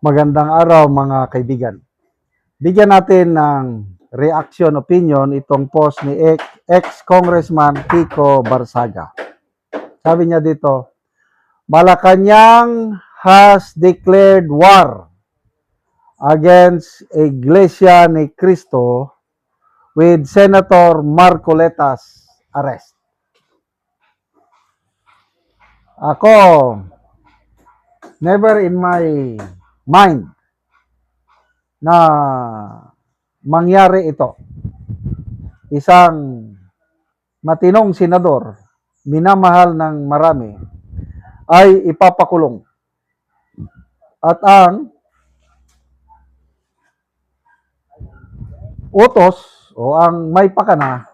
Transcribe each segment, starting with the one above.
Magandang araw mga kaibigan. Bigyan natin ng reaction opinion itong post ni ex-Congressman Kiko Barsaga. Sabi niya dito, Malacanang has declared war against Iglesia ni Cristo with Senator Marcoleta's arrest. Ako, never in my mind na mangyari ito. Isang matinong senador, minamahal ng marami, ay ipapakulong. At ang utos o ang may pakana,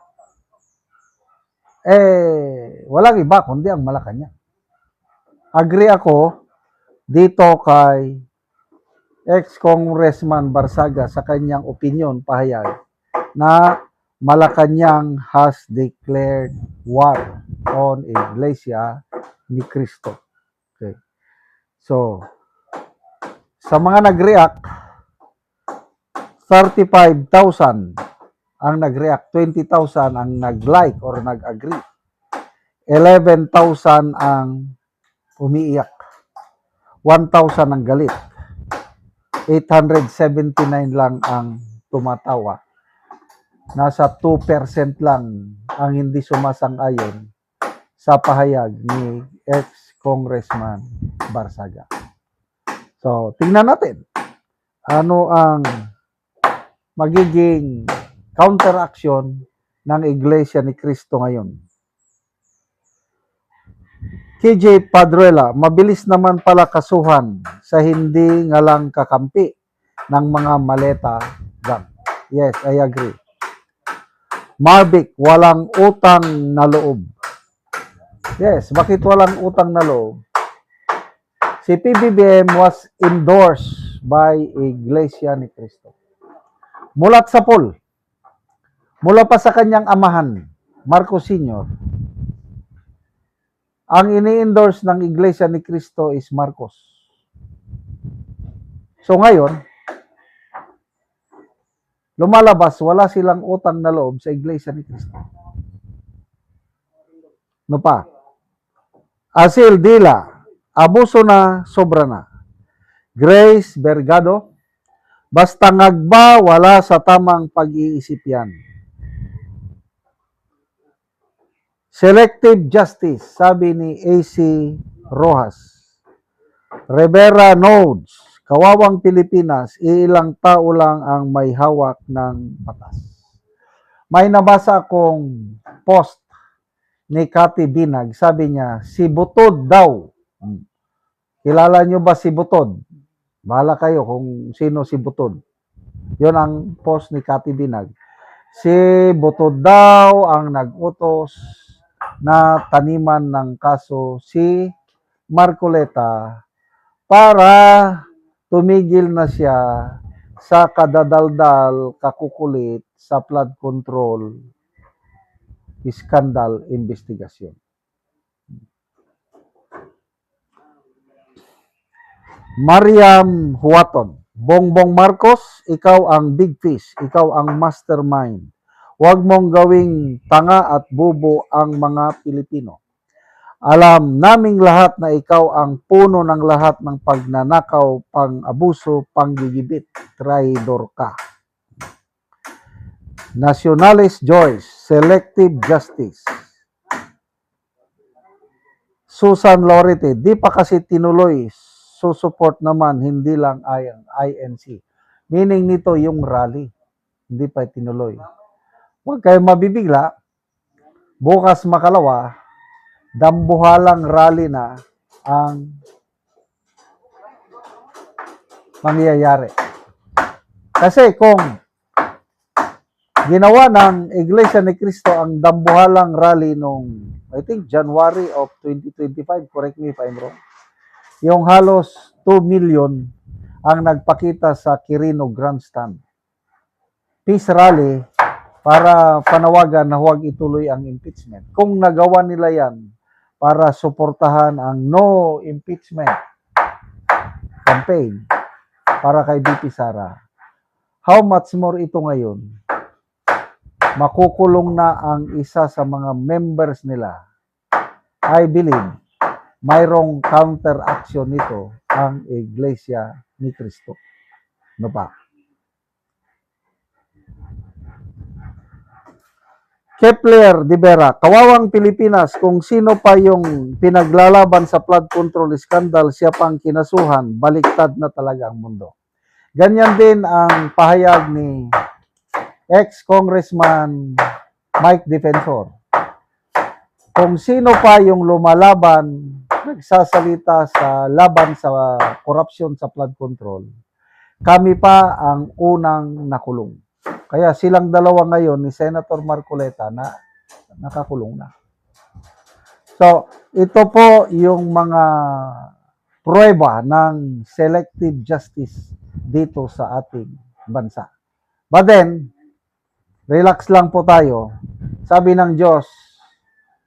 walang iba kundi ang Malacanang. Agree ako dito kay ex-Congressman Barsaga sa kanyang opinion, pahayag, na Malacanang has declared war on Iglesia ni Cristo. Okay. So, sa mga nag-react, 35,000 ang nag-react, 20,000 ang nag-like or nag-agree, 11,000 ang umiiyak, 1,000 ang galit, 879 lang ang tumatawa. Nasa 2% lang ang hindi sumasang-ayon sa pahayag ni ex-Congressman Barsaga. So, tingnan natin ano ang magiging counteraction ng Iglesia ni Cristo ngayon. KJ Padruela, mabilis naman pala kasuhan sa hindi ngalang kakampi ng mga maleta gang. Yes, I agree. Marvic, walang utang na loob. Yes, bakit walang utang na loob? Si PBBM was endorsed by Iglesia ni Cristo. Mulat sa poll, mula pa sa kanyang amahan, Marcos Sr., ang ini-endorse ng Iglesia ni Cristo is Marcos. So ngayon, lumalabas, wala silang utang na loob sa Iglesia ni Cristo. No pa? Asil Dila, abuso na, sobra na. Grace Bergado, basta ngagba, wala sa tamang pag-iisip yan. Selective justice, sabi ni AC Rojas. Rivera Nodes, kawawang Pilipinas, ilang tao lang ang may hawak ng batas. May nabasa akong post ni Cathy Binag, sabi niya, si Butod daw. Kilala nyo ba si Butod? Bahala kayo kung sino si Butod. Yun ang post ni Cathy Binag. Si Butod daw ang nag-utos na taniman ng kaso si Marcoleta para tumigil na siya sa kadadaldal, kakukulit sa flood control scandal investigasyon. Mariam Huaton, Bongbong Marcos, ikaw ang big fish, ikaw ang mastermind. Huwag mong gawing tanga at bubo ang mga Pilipino. Alam naming lahat na ikaw ang puno ng lahat ng pagnanakaw, pang-abuso, panggigibit, traidor ka. Nationalist Joyce, selective justice. Susan Lorete, di pa kasi tinuloy, susuport naman, hindi lang INC. Meaning nito yung rally, hindi pa tinuloy. Huwag kayo mabibigla, bukas makalawa, dambuhalang rally na ang mangyayari. Kasi kung ginawa ng Iglesia ni Cristo ang dambuhalang rally nung, I think, January of 2025, correct me if I'm wrong, yung halos 2 million ang nagpakita sa Quirino Grandstand. Peace rally para panawagan na huwag ituloy ang impeachment. Kung nagawa nila yan para suportahan ang no impeachment campaign, para kay BP Sara. How much more ito ngayon? Makukulong na ang isa sa mga members nila. I believe mayroong counter-action nito ang Iglesia ni Cristo. No ba? Kepler de Vera, kawawang Pilipinas, kung sino pa yung pinaglalaban sa flood control scandal, siya pang kinasuhan, baliktad na talaga ang mundo. Ganyan din ang pahayag ni ex-congressman Mike Defensor. Kung sino pa yung lumalaban, nagsasalita sa laban sa korupsyon sa flood control, kami pa ang unang nakulong. Kaya silang dalawa ngayon ni Senator Marcoleta na nakakulong na. So, ito po yung mga pruweba ng selective justice dito sa ating bansa. But then, relax lang po tayo. Sabi ng Diyos,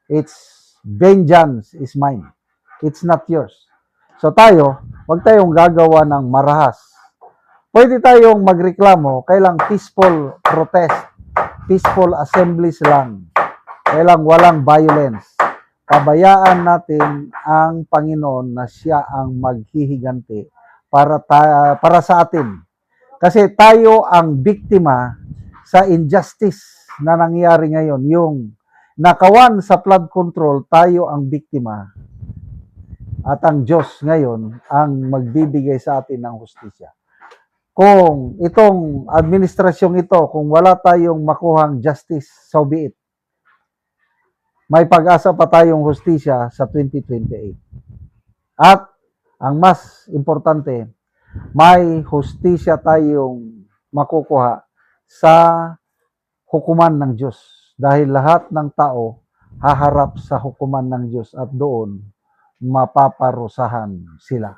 it's vengeance is mine. It's not yours. So tayo, wag tayong gagawa ng marahas. Pwede tayong magreklamo, kailang peaceful protest, peaceful assemblies lang. Kailang walang violence. Pabayaan natin ang Panginoon na siya ang maghihiganti para sa atin. Kasi tayo ang biktima sa injustice na nangyayari ngayon. Yung nakawan sa flood control, tayo ang biktima. At ang Diyos ngayon ang magbibigay sa atin ng hustisya. Kung itong administrasyong ito, kung wala tayong makuhang justice, so be it. May pag-asa pa tayong hustisya sa 2028. At ang mas importante, may hustisya tayong makukuha sa hukuman ng Diyos. Dahil lahat ng tao haharap sa hukuman ng Diyos at doon mapaparusahan sila.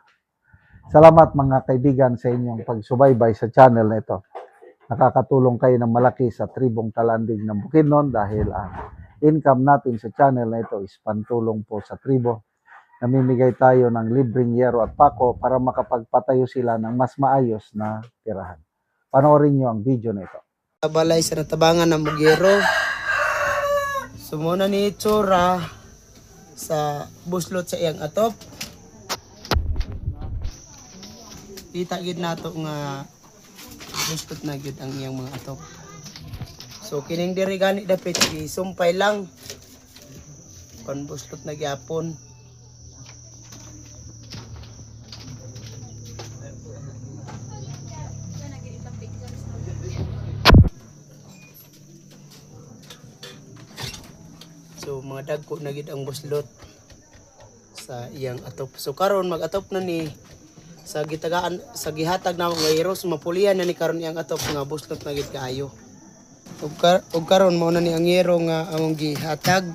Salamat mga kaibigan sa inyong pagsubaybay sa channel na ito. Nakakatulong kayo ng malaki sa tribong Talandig ng Bukidnon dahil ang income natin sa channel na ito is pantulong po sa tribo. Namimigay tayo ng libreng yero at pako para makapagpatayo sila ng mas maayos na tirahan. Panoorin nyo ang video na ito. Balay sa natabangan ng Bugero. Sumuna ni Tsura sa buslot sa iyang atop. Kita gid nato nga buslot na gid ang iyang mga atop. So kining diri gani dapat isumpay lang kon buslot na gyapon. So mga dagko na gid ang buslot sa iyang atop. So karon mag-atop na ni sa gitagaan sa gihatag na mga heroes mapulian na ni karon iyang atop nga buslot na gid kaayo. Ug karon mao na ni ang hero nga among gihatag